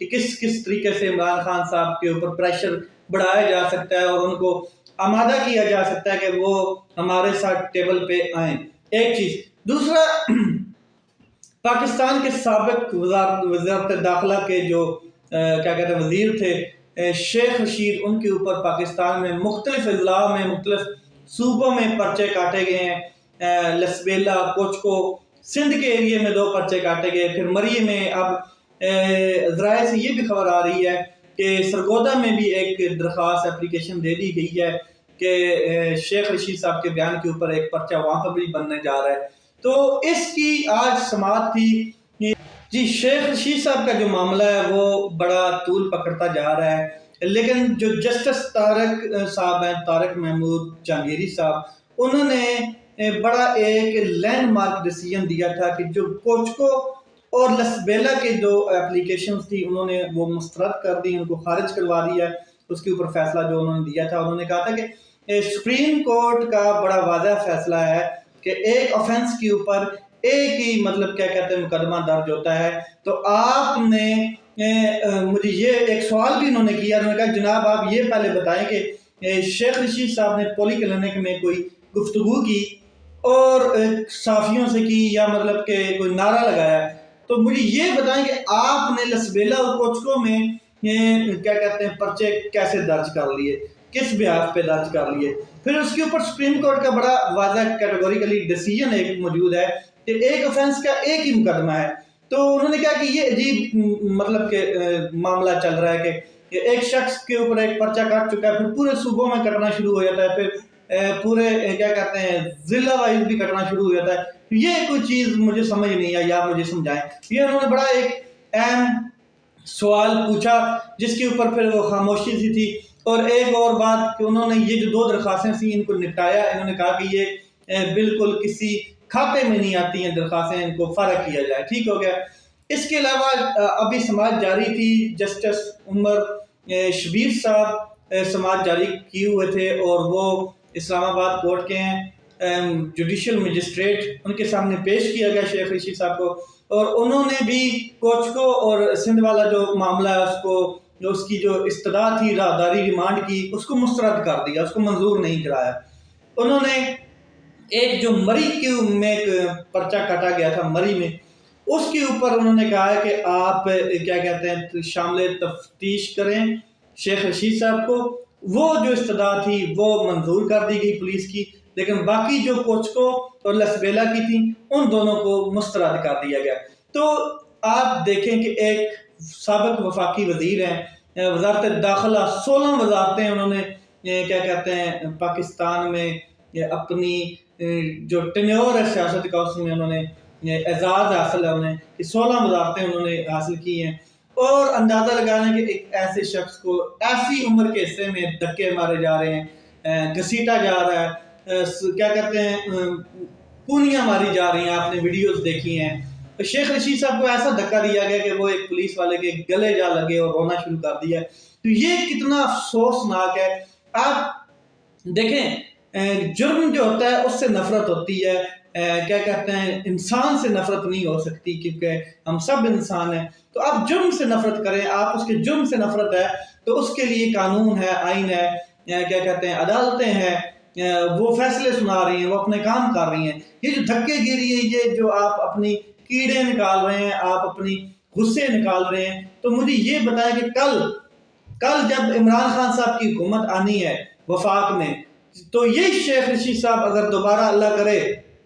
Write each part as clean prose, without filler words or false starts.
کہ کس کس طریقے سے عمران خان صاحب کے اوپر پریشر بڑھایا جا سکتا ہے اور ان کو آمادہ کیا جا سکتا ہے کہ وہ ہمارے ساتھ ٹیبل پہ آئیں. ایک چیز. دوسرا، پاکستان کے سابق وزارت داخلہ کے جو کیا کہتے ہیں وزیر تھے شیخ رشید، ان کے اوپر پاکستان میں مختلف اضلاع میں مختلف صوبوں میں پرچے کاٹے گئے ہیں. لسبیلا، کوچکو، سندھ کے ایریے میں 2 پرچے کاٹے گئے. پھر مری میں اب ذرائع سے یہ بھی خبر آ رہی ہے کہ سرگودا میں بھی ایک درخواست اپلیکیشن دے دی گئی ہے کہ شیخ رشید صاحب کے بیان کے اوپر ایک پرچہ وہاں پر بھی بننے جا رہا ہے. تو اس کی آج سماعت تھی. جی، شیخ رشید صاحب کا جو معاملہ ہے وہ بڑا طول پکڑتا جا رہا ہے، لیکن جو جسٹس طارق صاحب ہیں، طارق محمود جہانگیری صاحب، انہوں نے بڑا ایک لینڈ مارک ڈیسیژن دیا تھا کہ جو کوچکو اور لسبیلا کے جو اپلیکیشنز تھی انہوں نے وہ مسترد کر دی، ان کو خارج کروا دیا. اس کے اوپر فیصلہ جو انہوں نے دیا تھا، انہوں نے کہا تھا کہ سپریم کورٹ کا بڑا واضح فیصلہ ہے کہ ایک آفینس کے اوپر ایک ہی مطلب کیا کہتے ہیں مقدمہ درج ہوتا ہے. تو آپ نے مجھے یہ ایک سوال بھی انہوں نے کیا، انہوں نے کہا جناب آپ یہ پہلے بتائیں کہ شیخ رشید صاحب نے پولی کلینک میں کوئی گفتگو کی اور صحافیوں سے کی یا مطلب کہ کوئی نعرہ لگایا، تو مجھے یہ بتائیں کہ آپ نے لسبیلا اور کوچکو میں کیا کہتے ہیں پرچے کیسے درج کر لیے، کس بیاس پہ درج کر لیے. پھر اس کے اوپر سپریم کورٹ کا بڑا واضح کیٹیگوریکلی ڈیسیژن ایک موجود ہے کہ ایک آفینس کا ایک ہی مقدمہ ہے. تو انہوں نے کہا کہ یہ عجیب مطلب کہ معاملہ چل رہا ہے کہ ایک شخص کے اوپر ایک پرچہ کٹ چکا ہے، پھر پورے صوبوں میں کٹنا شروع ہو جاتا ہے، پھر پورے کیا کہتے ہیں ضلع وائز بھی کٹنا شروع ہو جاتا ہے. یہ کوئی چیز مجھے سمجھ نہیں آئی، آپ مجھے سمجھائیں. یہ انہوں نے بڑا ایک اہم سوال پوچھا جس کے اوپر پھر وہ خاموشی سی تھی. اور ایک اور بات کہ انہوں نے یہ جو 2 درخواستیں تھیں ان کو نپٹایا. انہوں نے کہا کہ یہ بالکل کسی کھاتے میں نہیں آتی ہیں درخواستیں، ان کو فارغ کیا جائے. ٹھیک ہو گیا. اس کے علاوہ ابھی سماعت جاری تھی، جسٹس عمر شبیر صاحب سماعت جاری کیے ہوئے تھے اور وہ اسلام آباد کورٹ کے ہیں، جوڈیشل مجسٹریٹ، ان کے سامنے پیش کیا گیا شیخ رشید صاحب کو. اور انہوں نے بھی کوچکو اور سندھ والا جو معاملہ ہے اس کو جو اس کی جو استدعا تھی راہداری ریمانڈ کی، اس کو مسترد کر دیا، اس کو منظور نہیں کرایا. انہوں نے ایک جو مری کے میں ایک پرچہ کاٹا گیا تھا مری میں، اس کے اوپر انہوں نے کہا ہے کہ آپ کیا کہتے ہیں شامل تفتیش کریں شیخ رشید صاحب کو. وہ جو استدعا تھی وہ منظور کر دی گئی پولیس کی، لیکن باقی جو کوچکو اور لسبیلا کی تھیں ان دونوں کو مسترد کر دیا گیا. تو آپ دیکھیں کہ ایک سابق وفاقی وزیر ہیں، وزارت داخلہ 16 وزارتیں انہوں نے کیا کہتے ہیں پاکستان میں اپنی جو ٹینیور ہے سیاست کا اس میں انہوں نے اعزاز حاصل ہے انہیں کہ 16 وزارتیں انہوں نے حاصل کی ہیں. اور اندازہ لگانا کہ ایک ایسے شخص کو ایسی عمر کے حصے میں دھکے مارے جا رہے ہیں، گھسیٹا جا رہا ہے، کیا کہتے ہیں کونیاں ماری جا رہی ہیں. آپ نے ویڈیوز دیکھی ہیں. شیخ رشید صاحب کو ایسا دھکا دیا گیا کہ وہ ایک پولیس والے کے گلے جا لگے اور رونا شروع کر دیا. تو یہ کتنا افسوسناک ہے. آپ دیکھیں جرم جو ہوتا ہے اس سے نفرت ہوتی ہے، کیا کہتے ہیں انسان سے نفرت نہیں ہو سکتی کیونکہ ہم سب انسان ہیں. تو آپ جرم سے نفرت کریں، آپ اس کے جرم سے نفرت ہے تو اس کے لیے قانون ہے، آئین ہے، کیا کہتے ہیں عدالتیں ہیں، وہ فیصلے سنا رہی ہیں، وہ اپنے کام کر رہی ہیں. یہ جو دھکے گیری ہے، یہ جو آپ اپنی کیڑے نکال رہے ہیں، آپ اپنی غصے نکال رہے ہیں، تو مجھے یہ بتائیں کہ کل جب عمران خان صاحب کی حکومت آنی ہے وفاق میں، تو یہ شیخ رشید صاحب اگر دوبارہ اللہ کرے،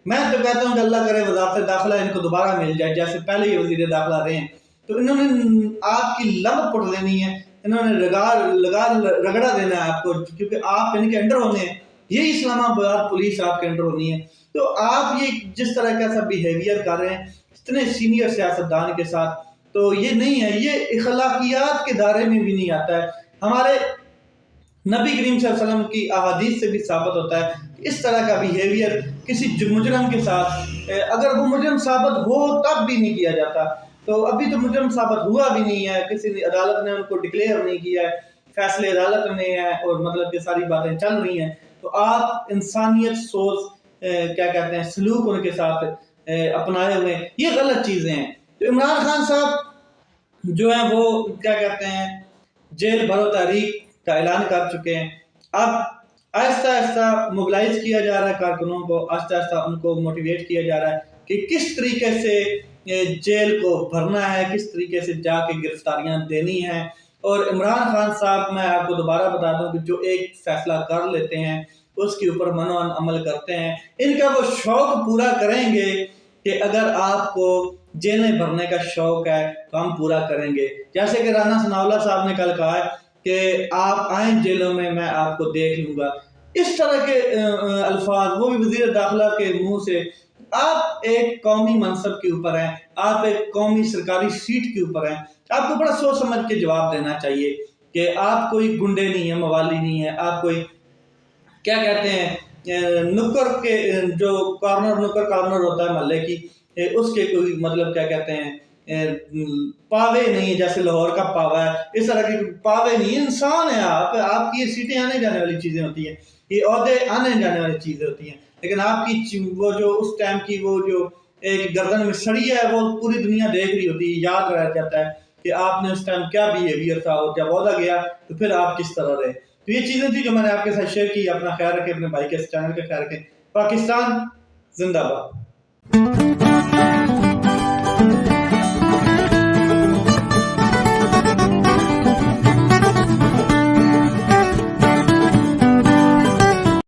میں تو کہتا ہوں کہ اللہ کرے وزارت داخلہ ان کو دوبارہ مل جائے جیسے پہلے یہ وزیر داخلہ رہے ہیں، تو انہوں نے آپ کی لب پٹ دینی ہے، انہوں نے رگڑا دینا ہے آپ کو، کیونکہ آپ ان کے انڈر ہونے ہیں. یہی اسلام آباد پولیس آپ کے انڈر ہونی ہے. تو آپ یہ جس طرح کا سب بیہیویئر کر رہے ہیں اتنے سینئر سیاستدان کے ساتھ، تو یہ نہیں ہے، یہ اخلاقیات کے دائرے میں بھی نہیں آتا ہے. ہمارے نبی کریم صلی اللہ علیہ وسلم کی احادیث سے بھی ثابت ہوتا ہے کہ اس طرح کا بیہیویئر کسی مجرم کے ساتھ، اگر وہ مجرم ثابت ہو تب بھی نہیں کیا جاتا. تو ابھی تو مجرم ثابت ہوا بھی نہیں ہے، کسی عدالت نے ان کو ڈکلیئر نہیں کیا ہے، فیصلے عدالت میں ہیں اور مطلب کہ ساری باتیں چل رہی ہیں. تو آپ انسانیت سوز کیا کہتے ہیں سلوک ان کے ساتھ اپنائے ہوئے، یہ غلط چیزیں ہیں. تو عمران خان صاحب جو ہیں وہ کیا کہتے ہیں جیل بھرو تحریک کا اعلان کر چکے ہیں۔ اب آہستہ آہستہ موبلائز کیا جا رہا ہے کارکنوں کو، آہستہ آہستہ ان کو موٹیویٹ کیا جا رہا ہے کہ کس طریقے سے جیل کو بھرنا ہے، کس طریقے سے جا کے گرفتاریاں دینی ہیں۔ اور عمران خان صاحب، میں آپ کو دوبارہ بتا دوں کہ جو ایک فیصلہ کر لیتے ہیں اس کے اوپر منوان عمل کرتے ہیں۔ ان کا وہ شوق پورا کریں گے کہ اگر آپ کو جیلیں بھرنے کا شوق ہے تو ہم پورا کریں گے۔ جیسے کہ رانا ثناء اللہ صاحب نے کل کہا ہے کہ آپ آئیں جیلوں میں آپ کو دیکھ لوں گا، اس طرح کے الفاظ وہ بھی وزیر داخلہ کے منہ سے۔ آپ ایک قومی منصب کے اوپر ہیں، آپ ایک قومی سرکاری سیٹ کے اوپر ہیں، آپ کو بڑا سوچ سمجھ کے جواب دینا چاہیے کہ آپ کوئی گنڈے نہیں ہیں، موالی نہیں ہیں، آپ کوئی کیا کہتے ہیں نکر کے جو نکر کارنر ہوتا ہے محلے کی، اس کے کوئی مطلب کیا کہتے ہیں پاوے نہیں، جیسے لاہور کا پاوا ہے، اس طرح کے پاوے نہیں، انسان ہیں آپ کی یہ سیٹیں آنے جانے والی چیزیں ہوتی ہیں، یہ عہدے آنے جانے والی چیزیں ہوتی ہیں، لیکن آپ کی وہ جو اس ٹائم کی وہ جو ایک گردن میں سڑی ہے وہ پوری دنیا دیکھ رہی ہوتی ہے، یاد رہ جاتا ہے کہ آپ نے اس ٹائم کیا بیہیویئر تھا، اور جب عہدہ گیا تو پھر آپ کس طرح رہے۔ تو یہ چیزیں تھی جو میں نے آپ کے ساتھ شیئر کی۔ اپنا خیال رکھیں، اپنے بھائی کے چینل کا خیال رکھیں۔ پاکستان زندہ باد۔